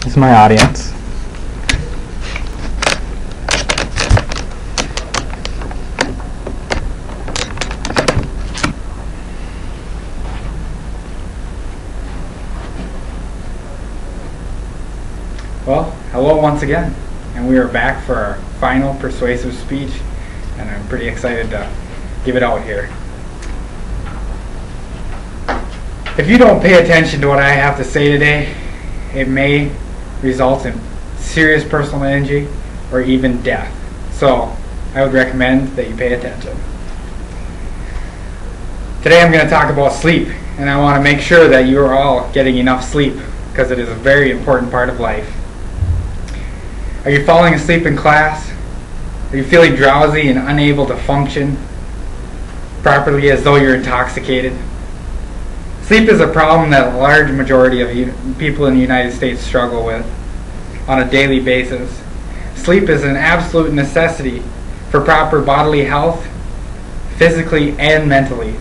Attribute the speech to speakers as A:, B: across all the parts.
A: is my audience.
B: Well, hello once again, and we are back for our final persuasive speech, and I'm pretty excited to give it out here. If you don't pay attention to what I have to say today, it may result in serious personal injury or even death. So I would recommend that you pay attention. Today I'm going to talk about sleep, and I want to make sure that you are all getting enough sleep because it is a very important part of life. Are you falling asleep in class? Are you feeling drowsy and unable to function properly as though you're intoxicated? Sleep is a problem that a large majority of people in the United States struggle with on a daily basis. Sleep is an absolute necessity for proper bodily health, physically and mentally.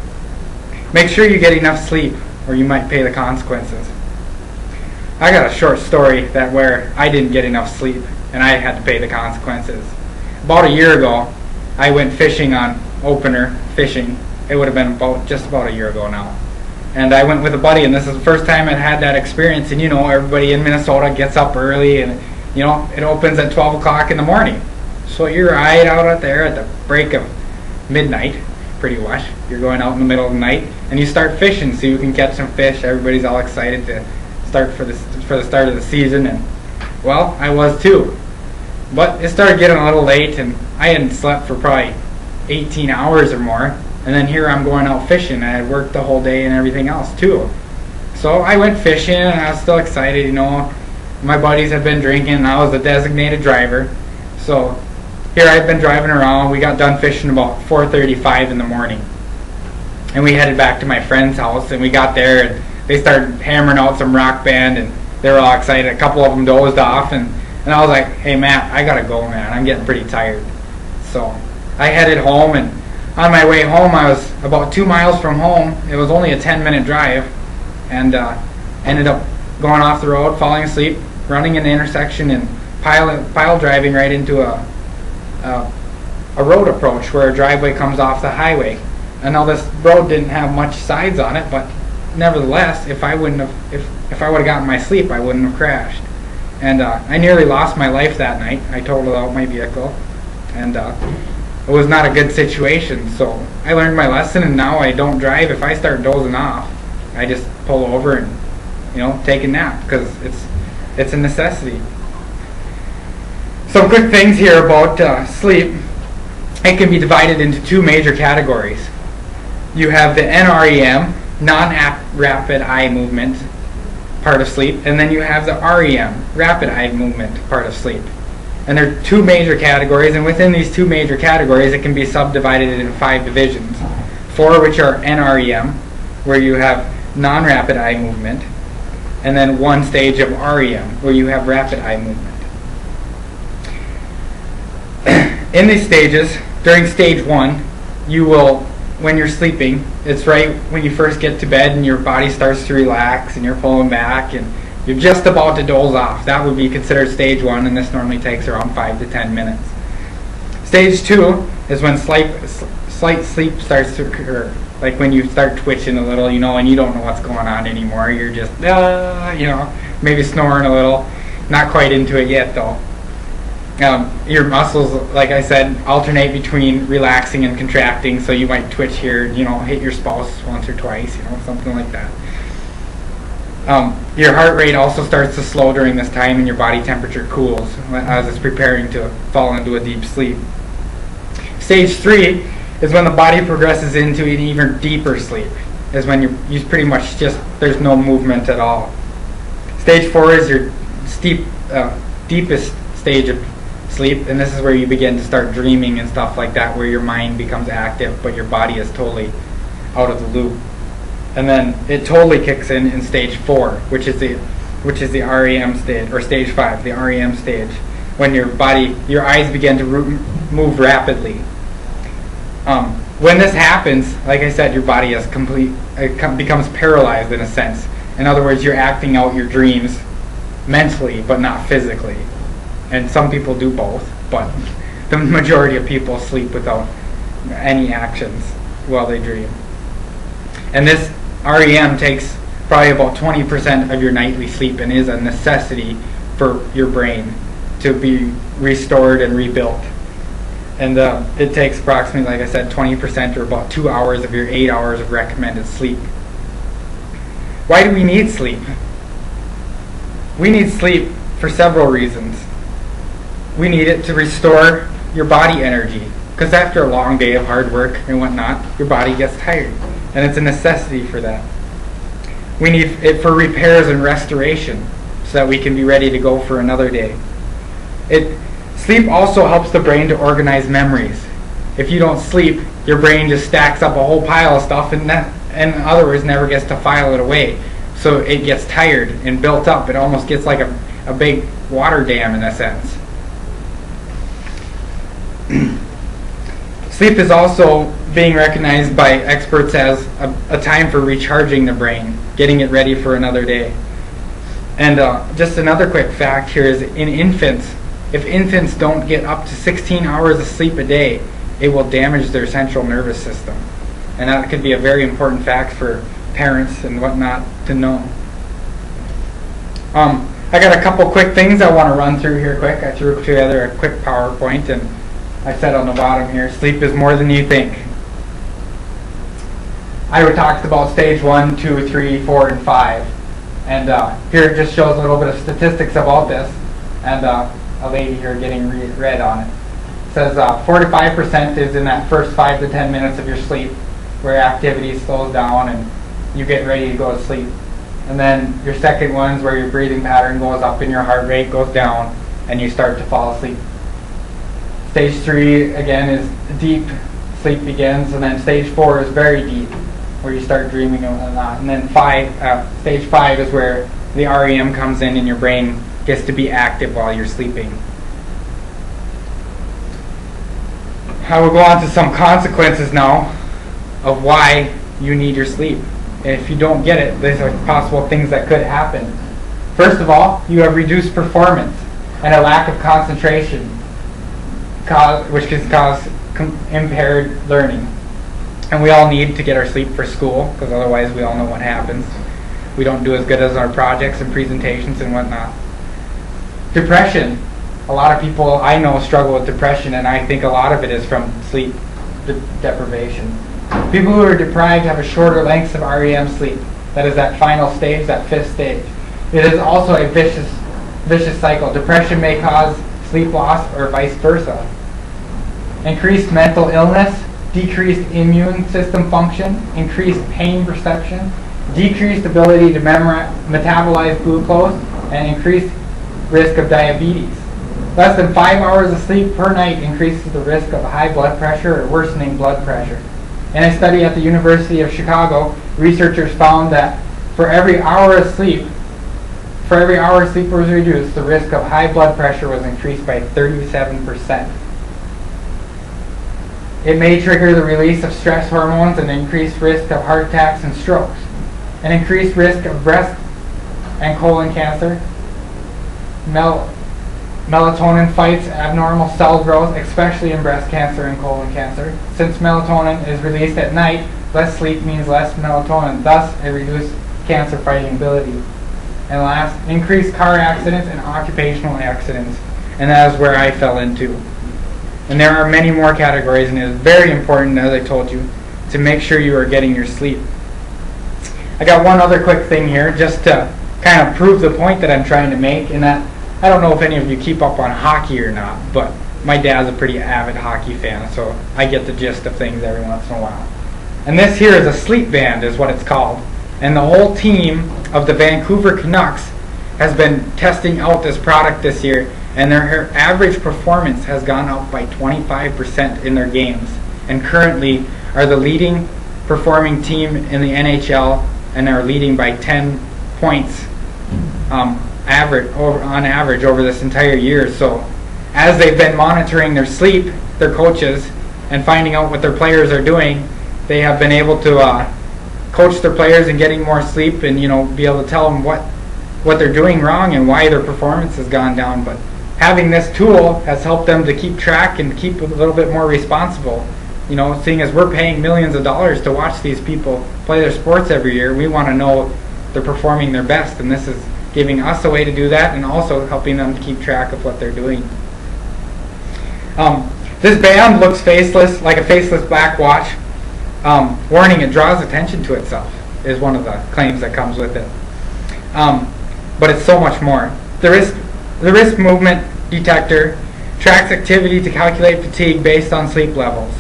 B: Make sure you get enough sleep or you might pay the consequences. I got a short story where I didn't get enough sleep and I had to pay the consequences. About a year ago, I went fishing on opener fishing. It would have been just about a year ago now. And I went with a buddy, and this is the first time I'd had that experience. And you know, everybody in Minnesota gets up early, and you know, it opens at 12 o'clock in the morning. So you're right out there at the break of midnight, pretty much. You're going out in the middle of the night, and you start fishing so you can catch some fish. Everybody's all excited to start for the start of the season, and well, I was too. But it started getting a little late, and I hadn't slept for probably 18 hours or more. And then here I'm going out fishing. I had worked the whole day and everything else too. So I went fishing, and I was still excited. You know, my buddies had been drinking, and I was the designated driver. So here I'd been driving around. We got done fishing about 4:35 in the morning, and we headed back to my friend's house. And we got there, and they started hammering out some rock band, and they were all excited. A couple of them dozed off, and I was like, "Hey Matt, I gotta go, man. I'm getting pretty tired." So I headed home, and on my way home, I was about 2 miles from home. It was only a 10-minute drive, and ended up going off the road, falling asleep, running in the intersection, and pile driving right into a road approach where a driveway comes off the highway. And now this road didn't have much sides on it, but nevertheless, if I would have gotten my sleep, I wouldn't have crashed. And I nearly lost my life that night. I totaled out my vehicle, and it was not a good situation. So I learned my lesson, and now I don't drive. If I start dozing off, I just pull over and, you know, take a nap because it's a necessity. Some quick things here about sleep. It can be divided into two major categories. You have the NREM, non-rapid eye movement part of sleep, and then you have the REM, rapid eye movement part of sleep. And there are two major categories, and within these two major categories it can be subdivided into 5 divisions. 4 which are NREM, where you have non-rapid eye movement, and then 1 stage of REM, where you have rapid eye movement. In these stages, during stage 1, you will, when you're sleeping, it's right when you first get to bed and your body starts to relax and you're pulling back and you're just about to doze off. That would be considered stage 1, and this normally takes around 5 to 10 minutes. Stage 2 is when slight sleep starts to occur, like when you start twitching a little, you know, and you don't know what's going on anymore. You're just, you know, maybe snoring a little. Not quite into it yet, though. Your muscles, like I said, alternate between relaxing and contracting, so you might twitch here, you know, hit your spouse once or twice, you know, something like that. Your heart rate also starts to slow during this time, and your body temperature cools as it's preparing to fall into a deep sleep. Stage 3 is when the body progresses into an even deeper sleep, is when you pretty much just, there's no movement at all. Stage 4 is your deepest stage of sleep, and this is where you begin to start dreaming and stuff like that, where your mind becomes active but your body is totally out of the loop. And then it totally kicks in stage 4, which is the REM stage, or stage 5, the REM stage, when your eyes begin to move rapidly. When this happens, like I said, your body is becomes paralyzed in a sense. In other words, you're acting out your dreams mentally but not physically. And some people do both, but the majority of people sleep without any actions while they dream. And this REM takes probably about 20% of your nightly sleep and is a necessity for your brain to be restored and rebuilt. And it takes approximately, like I said, 20% or about 2 hours of your 8 hours of recommended sleep. Why do we need sleep? We need sleep for several reasons. We need it to restore your body energy, because after a long day of hard work and whatnot, your body gets tired, and it's a necessity for that. We need it for repairs and restoration, so that we can be ready to go for another day. Sleep also helps the brain to organize memories. If you don't sleep, your brain just stacks up a whole pile of stuff and in other words, never gets to file it away. So it gets tired and built up. It almost gets like a big water dam in a sense. Sleep is also being recognized by experts as a time for recharging the brain, getting it ready for another day. And just another quick fact here is in infants, if infants don't get up to 16 hours of sleep a day, it will damage their central nervous system. And that could be a very important fact for parents and whatnot to know. I got a couple quick things I want to run through here quick. I threw together a quick PowerPoint, and I said on the bottom here, sleep is more than you think. I talked about stage 1, 2, 3, 4, and 5. And here it just shows a little bit of statistics about this. And a lady here getting read on it. It says 4 to 5% is in that first 5 to 10 minutes of your sleep, where activity slows down and you get ready to go to sleep. And then your second one is where your breathing pattern goes up and your heart rate goes down and you start to fall asleep. Stage 3 again is deep sleep begins, and then stage 4 is very deep, where you start dreaming and whatnot. And then stage 5 is where the REM comes in and your brain gets to be active while you're sleeping. I will go on to some consequences now of why you need your sleep. And if you don't get it, these are possible things that could happen. First of all, you have reduced performance and a lack of concentration, which can cause impaired learning. And we all need to get our sleep for school, because otherwise we all know what happens. We don't do as good as our projects and presentations and whatnot. Depression. A lot of people I know struggle with depression, and I think a lot of it is from sleep deprivation. People who are deprived have a shorter lengths of REM sleep. That is that final stage, that 5th stage. It is also a vicious cycle. Depression may cause sleep loss or vice versa. Increased mental illness, decreased immune system function, increased pain perception, decreased ability to metabolize glucose, and increased risk of diabetes. Less than 5 hours of sleep per night increases the risk of high blood pressure or worsening blood pressure. In a study at the University of Chicago, researchers found that for every hour of sleep was reduced, the risk of high blood pressure was increased by 37%. It may trigger the release of stress hormones and increased risk of heart attacks and strokes, an increased risk of breast and colon cancer. Melatonin fights abnormal cell growth, especially in breast cancer and colon cancer. Since melatonin is released at night, less sleep means less melatonin, thus a reduced cancer fighting ability. And last, increased car accidents and occupational accidents. And that is where I fell into. And there are many more categories, and it is very important, as I told you, to make sure you are getting your sleep. I got one other quick thing here, just to kind of prove the point that I'm trying to make, in that I don't know if any of you keep up on hockey or not, but my dad's a pretty avid hockey fan, so I get the gist of things every once in a while. And this here is a sleep band, is what it's called. And the whole team of the Vancouver Canucks has been testing out this product this year, and their average performance has gone up by 25% in their games, and currently are the leading performing team in the NHL, and are leading by 10 points on average over this entire year. So as they've been monitoring their sleep, their coaches, and finding out what their players are doing, they have been able to coach their players in getting more sleep, and be able to tell them what what they're doing wrong and why their performance has gone down. But having this tool has helped them to keep track and keep a little bit more responsible. You know, seeing as we're paying millions of dollars to watch these people play their sports every year, we want to know they're performing their best, and this is giving us a way to do that and also helping them to keep track of what they're doing. This band looks faceless, like a faceless black watch. Warning, it draws attention to itself is one of the claims that comes with it. But it's so much more. The wrist movement detector tracks activity to calculate fatigue based on sleep levels.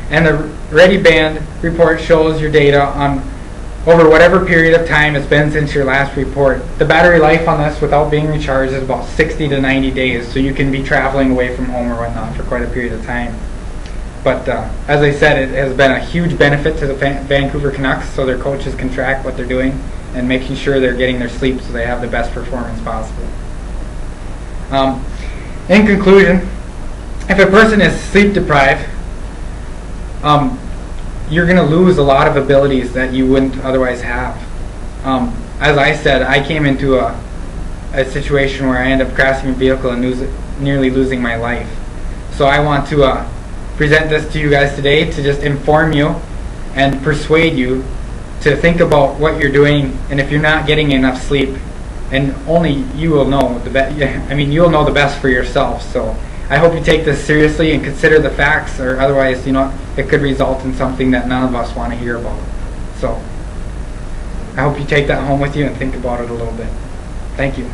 B: And the Ready Band report shows your data on over whatever period of time it's been since your last report. The battery life on this without being recharged is about 60 to 90 days, so you can be traveling away from home or whatnot for quite a period of time. But as I said, it has been a huge benefit to the Vancouver Canucks, so their coaches can track what they're doing and making sure they're getting their sleep so they have the best performance possible. In conclusion, if a person is sleep deprived, you're going to lose a lot of abilities that you wouldn't otherwise have. As I said, I came into a situation where I ended up crashing a vehicle and nearly losing my life. So I want to present this to you guys today to just inform you and persuade you to think about what you're doing, and if you're not getting enough sleep, and only you will know the best. I mean, you'll know the best for yourself. So I hope you take this seriously and consider the facts, or otherwise, you know, it could result in something that none of us want to hear about. So I hope you take that home with you and think about it a little bit. Thank you.